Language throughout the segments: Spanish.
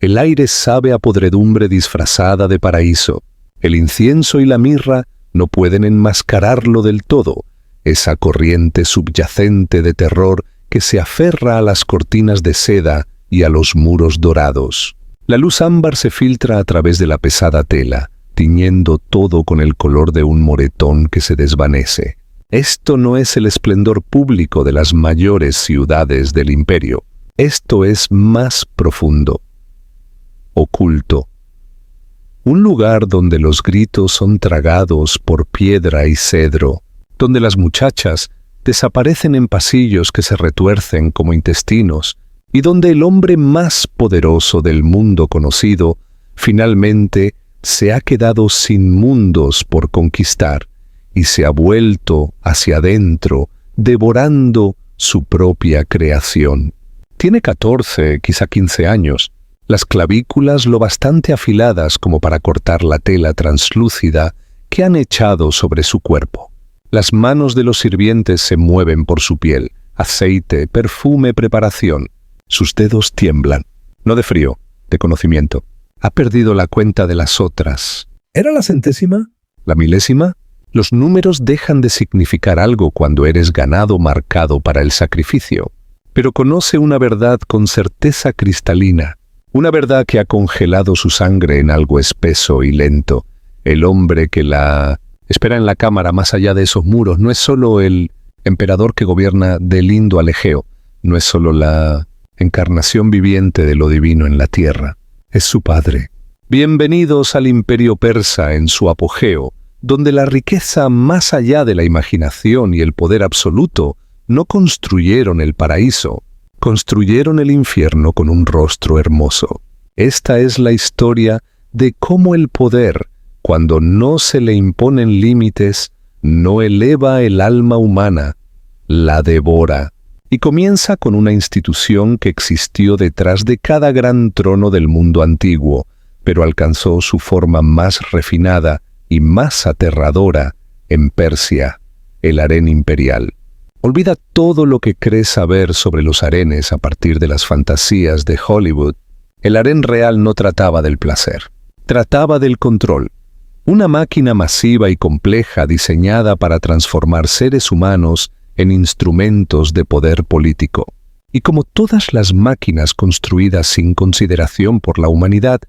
El aire sabe a podredumbre disfrazada de paraíso. El incienso y la mirra no pueden enmascararlo del todo, esa corriente subyacente de terror que se aferra a las cortinas de seda y a los muros dorados. La luz ámbar se filtra a través de la pesada tela, tiñendo todo con el color de un moretón que se desvanece. Esto no es el esplendor público de las mayores ciudades del imperio. Esto es más profundo, oculto. Un lugar donde los gritos son tragados por piedra y cedro, donde las muchachas desaparecen en pasillos que se retuercen como intestinos, y donde el hombre más poderoso del mundo conocido finalmente se ha quedado sin mundos por conquistar y se ha vuelto hacia adentro, devorando su propia creación. Tiene 14, quizá 15 años, las clavículas lo bastante afiladas como para cortar la tela translúcida que han echado sobre su cuerpo. Las manos de los sirvientes se mueven por su piel, aceite, perfume, preparación. Sus dedos tiemblan, no de frío, de conocimiento. Ha perdido la cuenta de las otras. ¿Era la centésima? ¿La milésima? Los números dejan de significar algo cuando eres ganado marcado para el sacrificio. Pero conoce una verdad con certeza cristalina, una verdad que ha congelado su sangre en algo espeso y lento. El hombre que la espera en la cámara más allá de esos muros no es solo el emperador que gobierna de lindo al Egeo, no es solo la encarnación viviente de lo divino en la tierra. Es su padre. Bienvenidos al imperio persa en su apogeo, donde la riqueza más allá de la imaginación y el poder absoluto no construyeron el paraíso, construyeron el infierno con un rostro hermoso. Esta es la historia de cómo el poder, cuando no se le imponen límites, no eleva el alma humana, la devora. Y comienza con una institución que existió detrás de cada gran trono del mundo antiguo, pero alcanzó su forma más refinada y más aterradora en Persia, el harén imperial. Olvida todo lo que crees saber sobre los harenes a partir de las fantasías de Hollywood. El harén real no trataba del placer, trataba del control. Una máquina masiva y compleja diseñada para transformar seres humanos en instrumentos de poder político. Y como todas las máquinas construidas sin consideración por la humanidad,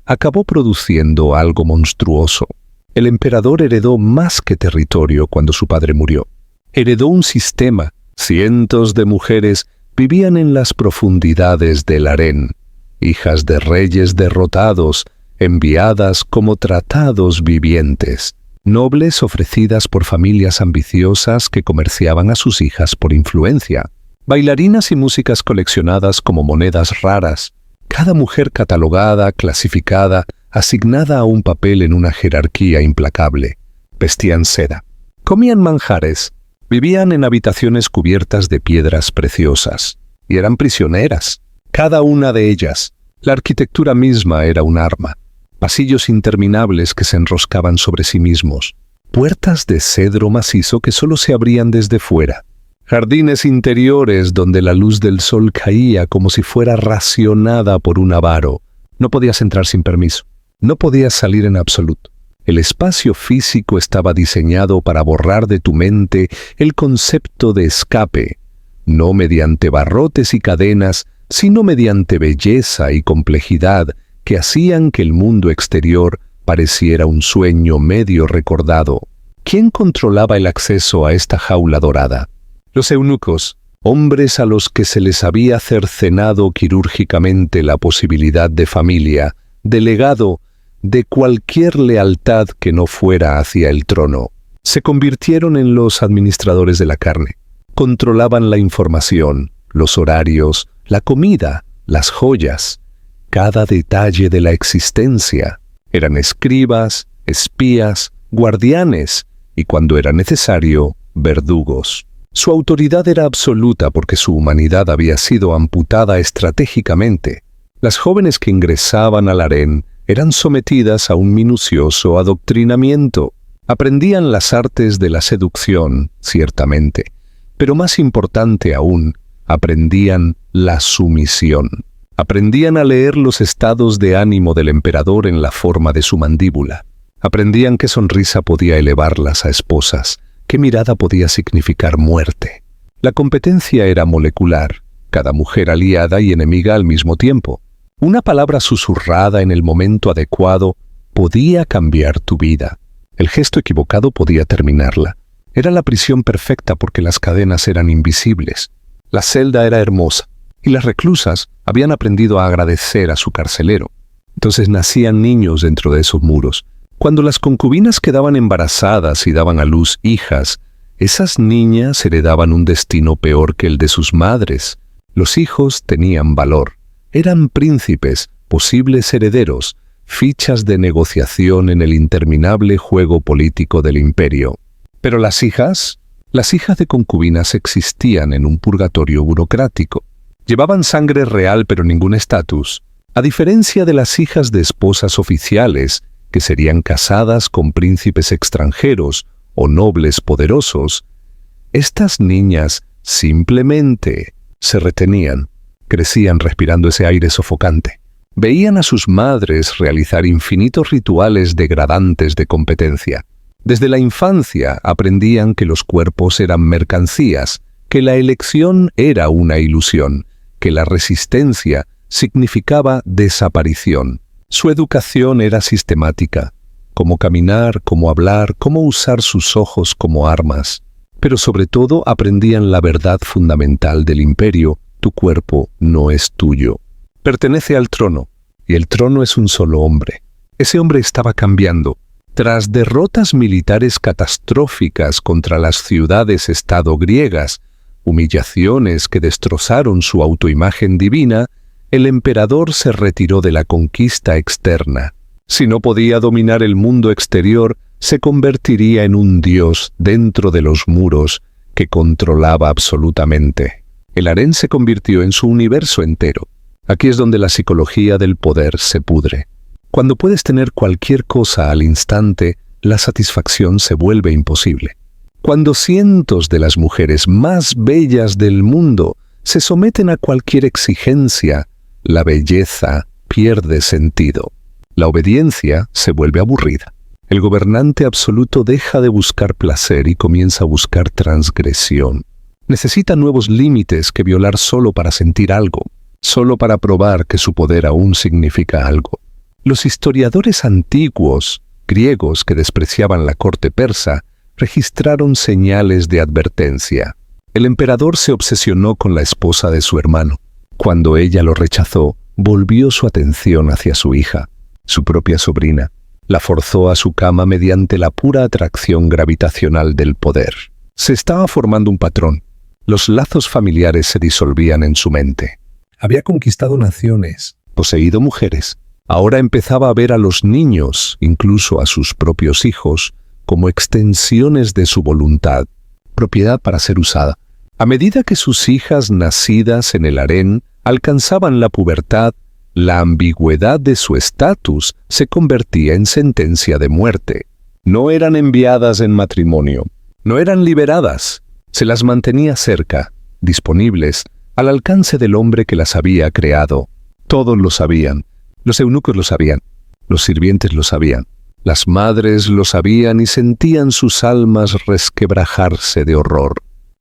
acabó produciendo algo monstruoso. El emperador heredó más que territorio cuando su padre murió. Heredó un sistema. Cientos de mujeres vivían en las profundidades del harén, hijas de reyes derrotados, enviadas como tratados vivientes, nobles ofrecidas por familias ambiciosas que comerciaban a sus hijas por influencia, bailarinas y músicas coleccionadas como monedas raras, cada mujer catalogada, clasificada, asignada a un papel en una jerarquía implacable. Vestían seda, comían manjares, vivían en habitaciones cubiertas de piedras preciosas, y eran prisioneras, cada una de ellas. La arquitectura misma era un arma. Pasillos interminables que se enroscaban sobre sí mismos, puertas de cedro macizo que solo se abrían desde fuera, jardines interiores donde la luz del sol caía como si fuera racionada por un avaro. No podías entrar sin permiso, no podías salir en absoluto. El espacio físico estaba diseñado para borrar de tu mente el concepto de escape, no mediante barrotes y cadenas, sino mediante belleza y complejidad que hacían que el mundo exterior pareciera un sueño medio recordado. ¿Quién controlaba el acceso a esta jaula dorada? Los eunucos, hombres a los que se les había cercenado quirúrgicamente la posibilidad de familia, de legado, de cualquier lealtad que no fuera hacia el trono. Se convirtieron en los administradores de la carne. Controlaban la información, los horarios, la comida, las joyas, cada detalle de la existencia. Eran escribas, espías, guardianes y, cuando era necesario, verdugos. Su autoridad era absoluta porque su humanidad había sido amputada estratégicamente. Las jóvenes que ingresaban al harén eran sometidas a un minucioso adoctrinamiento. Aprendían las artes de la seducción, ciertamente, pero más importante aún, aprendían la sumisión. Aprendían a leer los estados de ánimo del emperador en la forma de su mandíbula. Aprendían qué sonrisa podía elevarlas a esposas, qué mirada podía significar muerte. La competencia era molecular, cada mujer aliada y enemiga al mismo tiempo. Una palabra susurrada en el momento adecuado podía cambiar tu vida. El gesto equivocado podía terminarla. Era la prisión perfecta porque las cadenas eran invisibles. La celda era hermosa y las reclusas habían aprendido a agradecer a su carcelero. Entonces nacían niños dentro de esos muros. Cuando las concubinas quedaban embarazadas y daban a luz hijas, esas niñas heredaban un destino peor que el de sus madres. Los hijos tenían valor. Eran príncipes, posibles herederos, fichas de negociación en el interminable juego político del imperio. Pero las hijas de concubinas existían en un purgatorio burocrático. Llevaban sangre real pero ningún estatus. A diferencia de las hijas de esposas oficiales, que serían casadas con príncipes extranjeros o nobles poderosos, estas niñas simplemente se retenían, crecían respirando ese aire sofocante. Veían a sus madres realizar infinitos rituales degradantes de competencia. Desde la infancia aprendían que los cuerpos eran mercancías, que la elección era una ilusión, que la resistencia significaba desaparición. Su educación era sistemática, cómo caminar, cómo hablar, cómo usar sus ojos como armas. Pero sobre todo aprendían la verdad fundamental del imperio: tu cuerpo no es tuyo. Pertenece al trono, y el trono es un solo hombre. Ese hombre estaba cambiando. Tras derrotas militares catastróficas contra las ciudades-estado griegas, humillaciones que destrozaron su autoimagen divina, el emperador se retiró de la conquista externa. Si no podía dominar el mundo exterior, se convertiría en un dios dentro de los muros que controlaba absolutamente. El harén se convirtió en su universo entero. Aquí es donde la psicología del poder se pudre. Cuando puedes tener cualquier cosa al instante, la satisfacción se vuelve imposible. Cuando cientos de las mujeres más bellas del mundo se someten a cualquier exigencia, la belleza pierde sentido. La obediencia se vuelve aburrida. El gobernante absoluto deja de buscar placer y comienza a buscar transgresión. Necesita nuevos límites que violar solo para sentir algo, solo para probar que su poder aún significa algo. Los historiadores antiguos, griegos que despreciaban la corte persa, registraron señales de advertencia. El emperador se obsesionó con la esposa de su hermano. Cuando ella lo rechazó, volvió su atención hacia su hija, su propia sobrina. La forzó a su cama mediante la pura atracción gravitacional del poder. Se estaba formando un patrón. Los lazos familiares se disolvían en su mente. Había conquistado naciones, poseído mujeres. Ahora empezaba a ver a los niños, incluso a sus propios hijos, como extensiones de su voluntad, propiedad para ser usada. A medida que sus hijas nacidas en el harén alcanzaban la pubertad, la ambigüedad de su estatus se convertía en sentencia de muerte. No eran enviadas en matrimonio, no eran liberadas, se las mantenía cerca, disponibles, al alcance del hombre que las había creado. Todos lo sabían. Los eunucos lo sabían, los sirvientes lo sabían, las madres lo sabían y sentían sus almas resquebrajarse de horror.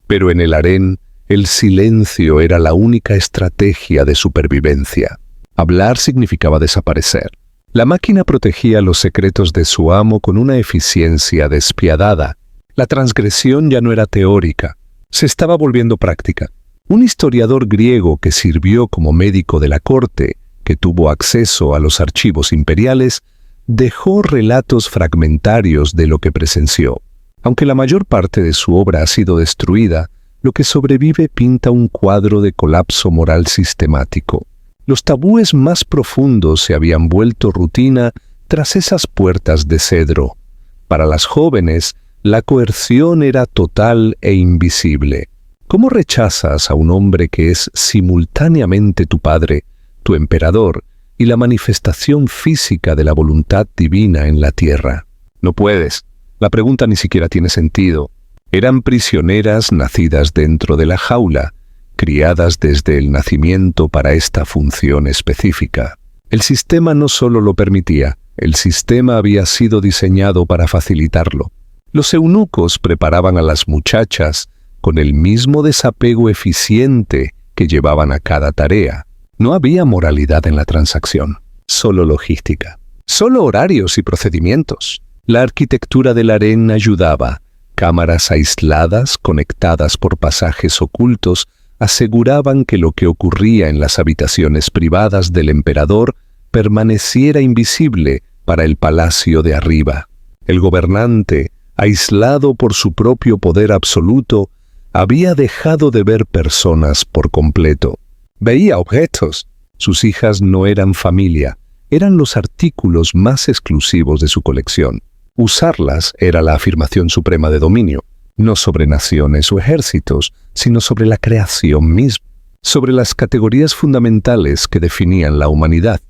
Pero en el harén, el silencio era la única estrategia de supervivencia. Hablar significaba desaparecer. La máquina protegía los secretos de su amo con una eficiencia despiadada. La transgresión ya no era teórica, se estaba volviendo práctica. Un historiador griego que sirvió como médico de la corte, que tuvo acceso a los archivos imperiales, dejó relatos fragmentarios de lo que presenció. Aunque la mayor parte de su obra ha sido destruida, lo que sobrevive pinta un cuadro de colapso moral sistemático. Los tabúes más profundos se habían vuelto rutina tras esas puertas de cedro. Para las jóvenes, la coerción era total e invisible. ¿Cómo rechazas a un hombre que es simultáneamente tu padre, tu emperador y la manifestación física de la voluntad divina en la tierra? No puedes. La pregunta ni siquiera tiene sentido. Eran prisioneras nacidas dentro de la jaula, criadas desde el nacimiento para esta función específica. El sistema no solo lo permitía, el sistema había sido diseñado para facilitarlo. Los eunucos preparaban a las muchachas con el mismo desapego eficiente que llevaban a cada tarea. No había moralidad en la transacción, solo logística, solo horarios y procedimientos. La arquitectura del harén ayudaba. Cámaras aisladas, conectadas por pasajes ocultos, aseguraban que lo que ocurría en las habitaciones privadas del emperador permaneciera invisible para el palacio de arriba. El gobernante, aislado por su propio poder absoluto, había dejado de ver personas por completo. Veía objetos. Sus hijas no eran familia, eran los artículos más exclusivos de su colección. Usarlas era la afirmación suprema de dominio, no sobre naciones o ejércitos, sino sobre la creación misma, sobre las categorías fundamentales que definían la humanidad.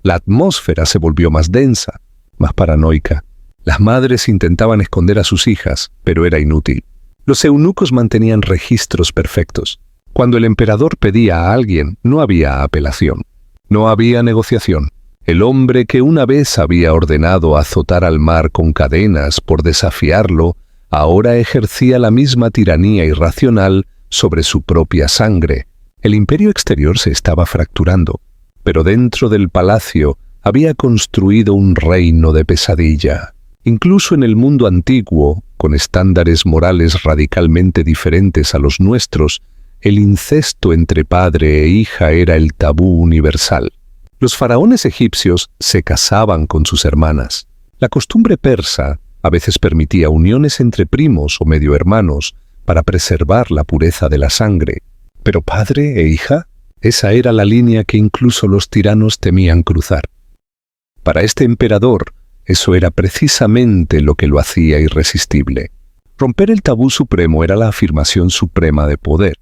La atmósfera se volvió más densa, más paranoica. Las madres intentaban esconder a sus hijas, pero era inútil. Los eunucos mantenían registros perfectos. Cuando el emperador pedía a alguien, no había apelación, no había negociación. El hombre que una vez había ordenado azotar al mar con cadenas por desafiarlo, ahora ejercía la misma tiranía irracional sobre su propia sangre. El imperio exterior se estaba fracturando, pero dentro del palacio había construido un reino de pesadilla. Incluso en el mundo antiguo, con estándares morales radicalmente diferentes a los nuestros, el incesto entre padre e hija era el tabú universal. Los faraones egipcios se casaban con sus hermanas. La costumbre persa a veces permitía uniones entre primos o medio hermanos para preservar la pureza de la sangre. ¿Pero padre e hija? Esa era la línea que incluso los tiranos temían cruzar. Para este emperador, eso era precisamente lo que lo hacía irresistible. Romper el tabú supremo era la afirmación suprema de poder.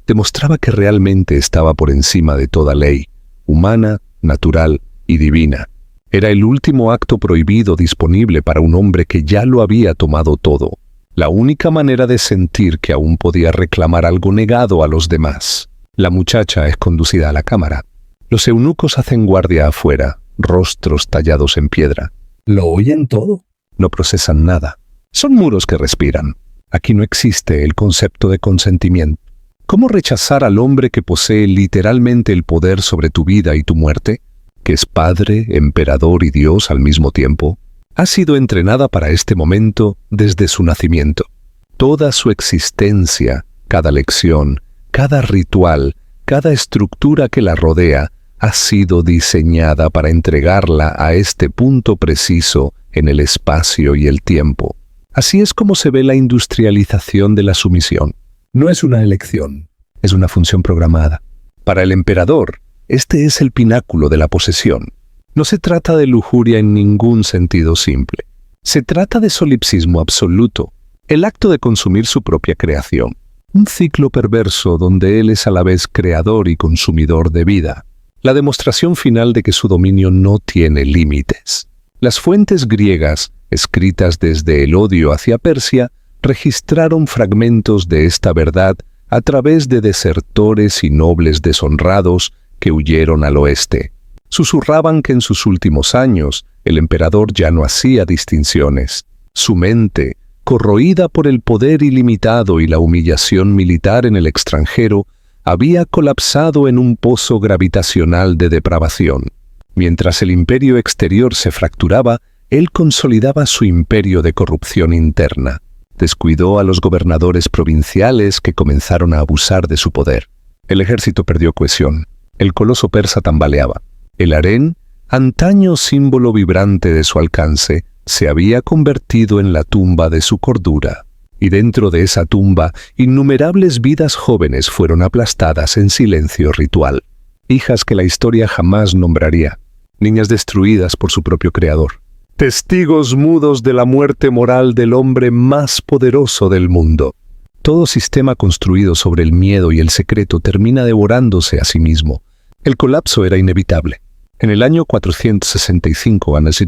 Demostraba que realmente estaba por encima de toda ley, humana, natural y divina. Era el último acto prohibido disponible para un hombre que ya lo había tomado todo. La única manera de sentir que aún podía reclamar algo negado a los demás. La muchacha es conducida a la cámara. Los eunucos hacen guardia afuera, rostros tallados en piedra. Lo oyen todo. No procesan nada. Son muros que respiran. Aquí no existe el concepto de consentimiento. ¿Cómo rechazar al hombre que posee literalmente el poder sobre tu vida y tu muerte? Que es padre, emperador y Dios al mismo tiempo. Ha sido entrenada para este momento desde su nacimiento. Toda su existencia, cada lección, cada ritual, cada estructura que la rodea, ha sido diseñada para entregarla a este punto preciso en el espacio y el tiempo. Así es como se ve la industrialización de la sumisión. No es una elección. Es una función programada. Para el emperador, este es el pináculo de la posesión. No se trata de lujuria en ningún sentido simple. Se trata de solipsismo absoluto, el acto de consumir su propia creación. Un ciclo perverso donde él es a la vez creador y consumidor de vida. La demostración final de que su dominio no tiene límites. Las fuentes griegas, escritas desde el odio hacia Persia, registraron fragmentos de esta verdad a través de desertores y nobles deshonrados que huyeron al oeste. Susurraban que en sus últimos años el emperador ya no hacía distinciones. Su mente, corroída por el poder ilimitado y la humillación militar en el extranjero, había colapsado en un pozo gravitacional de depravación. Mientras el imperio exterior se fracturaba, él consolidaba su imperio de corrupción interna. Descuidó a los gobernadores provinciales que comenzaron a abusar de su poder. El ejército perdió cohesión. El coloso persa tambaleaba. El harén, antaño símbolo vibrante de su alcance, se había convertido en la tumba de su cordura. Y dentro de esa tumba, innumerables vidas jóvenes fueron aplastadas en silencio ritual. Hijas que la historia jamás nombraría. Niñas destruidas por su propio creador. Testigos mudos de la muerte moral del hombre más poderoso del mundo. Todo sistema construido sobre el miedo y el secreto termina devorándose a sí mismo. El colapso era inevitable. En el año 465 a.C.,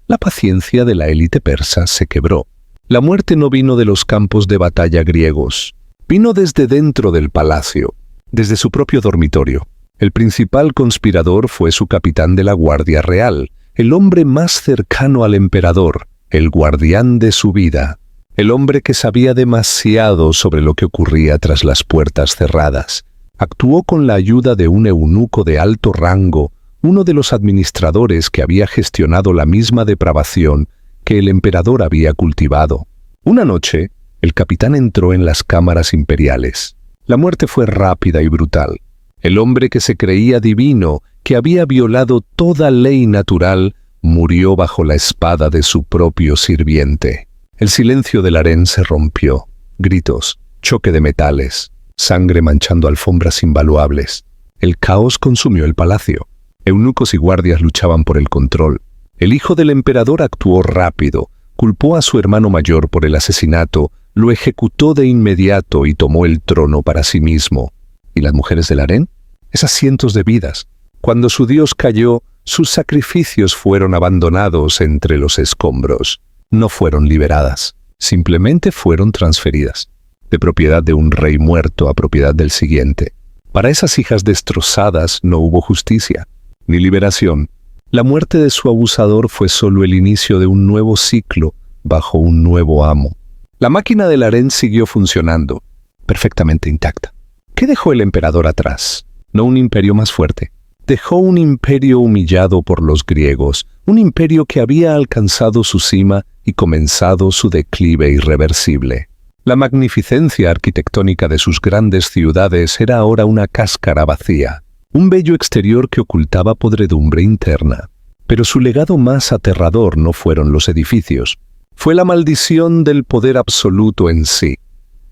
la paciencia de la élite persa se quebró. La muerte no vino de los campos de batalla griegos. Vino desde dentro del palacio. desde su propio dormitorio. El principal conspirador fue su capitán de la Guardia Real, el hombre más cercano al emperador, el guardián de su vida, el hombre que sabía demasiado sobre lo que ocurría tras las puertas cerradas. Actuó con la ayuda de un eunuco de alto rango, uno de los administradores que había gestionado la misma depravación que el emperador había cultivado. Una noche, el capitán entró en las cámaras imperiales. La muerte fue rápida y brutal. El hombre que se creía divino, que había violado toda ley natural, murió bajo la espada de su propio sirviente. El silencio del harén se rompió. Gritos, choque de metales, sangre manchando alfombras invaluables. El caos consumió el palacio. Eunucos y guardias luchaban por el control. El hijo del emperador actuó rápido, culpó a su hermano mayor por el asesinato, lo ejecutó de inmediato y tomó el trono para sí mismo. ¿Y las mujeres del harén? Esas cientos de vidas. Cuando su dios cayó, sus sacrificios fueron abandonados entre los escombros. No fueron liberadas, simplemente fueron transferidas, de propiedad de un rey muerto a propiedad del siguiente. Para esas hijas destrozadas no hubo justicia, ni liberación. La muerte de su abusador fue solo el inicio de un nuevo ciclo bajo un nuevo amo. La máquina del harén siguió funcionando, perfectamente intacta. ¿Qué dejó el emperador atrás? No un imperio más fuerte. Dejó un imperio humillado por los griegos, un imperio que había alcanzado su cima y comenzado su declive irreversible. La magnificencia arquitectónica de sus grandes ciudades era ahora una cáscara vacía, un bello exterior que ocultaba podredumbre interna. Pero su legado más aterrador no fueron los edificios, fue la maldición del poder absoluto en sí.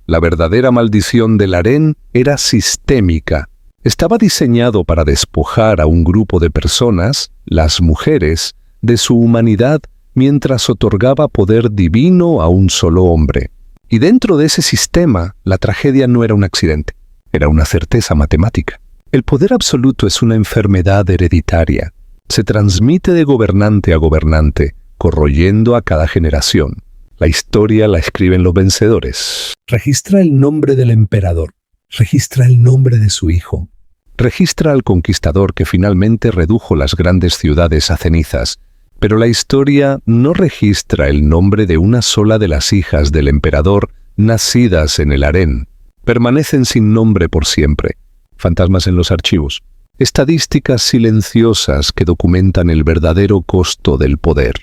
La verdadera maldición del harén era sistémica. Estaba diseñado para despojar a un grupo de personas, las mujeres, de su humanidad mientras otorgaba poder divino a un solo hombre. Y dentro de ese sistema, la tragedia no era un accidente, era una certeza matemática. El poder absoluto es una enfermedad hereditaria. Se transmite de gobernante a gobernante, corroyendo a cada generación. La historia la escriben los vencedores. Registra el nombre del emperador. Registra el nombre de su hijo. Registra al conquistador que finalmente redujo las grandes ciudades a cenizas, pero la historia no registra el nombre de una sola de las hijas del emperador nacidas en el harén. Permanecen sin nombre por siempre, fantasmas en los archivos, estadísticas silenciosas que documentan el verdadero costo del poder.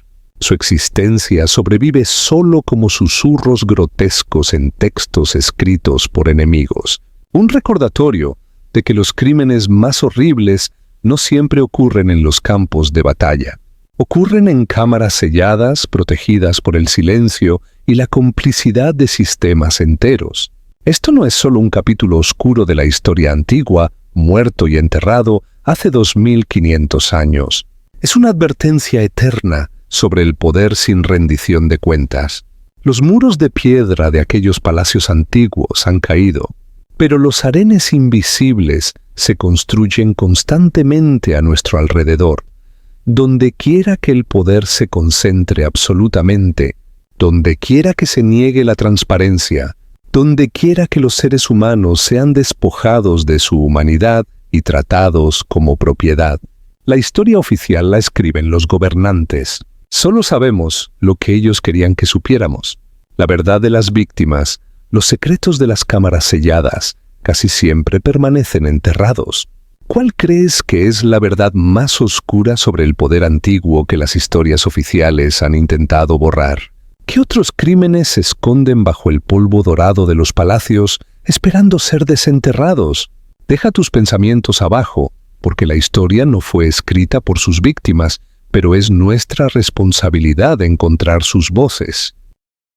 Su existencia sobrevive solo como susurros grotescos en textos escritos por enemigos, un recordatorio de que los crímenes más horribles no siempre ocurren en los campos de batalla. Ocurren en cámaras selladas, protegidas por el silencio y la complicidad de sistemas enteros. Esto no es solo un capítulo oscuro de la historia antigua, muerto y enterrado hace 2500 años. Es una advertencia eterna sobre el poder sin rendición de cuentas. Los muros de piedra de aquellos palacios antiguos han caído, pero los harenes invisibles se construyen constantemente a nuestro alrededor. Donde quiera que el poder se concentre absolutamente, donde quiera que se niegue la transparencia, donde quiera que los seres humanos sean despojados de su humanidad y tratados como propiedad. La historia oficial la escriben los gobernantes. Solo sabemos lo que ellos querían que supiéramos. La verdad de las víctimas, los secretos de las cámaras selladas, casi siempre permanecen enterrados. ¿Cuál crees que es la verdad más oscura sobre el poder antiguo que las historias oficiales han intentado borrar? ¿Qué otros crímenes se esconden bajo el polvo dorado de los palacios, esperando ser desenterrados? Deja tus pensamientos abajo, porque la historia no fue escrita por sus víctimas, pero es nuestra responsabilidad encontrar sus voces.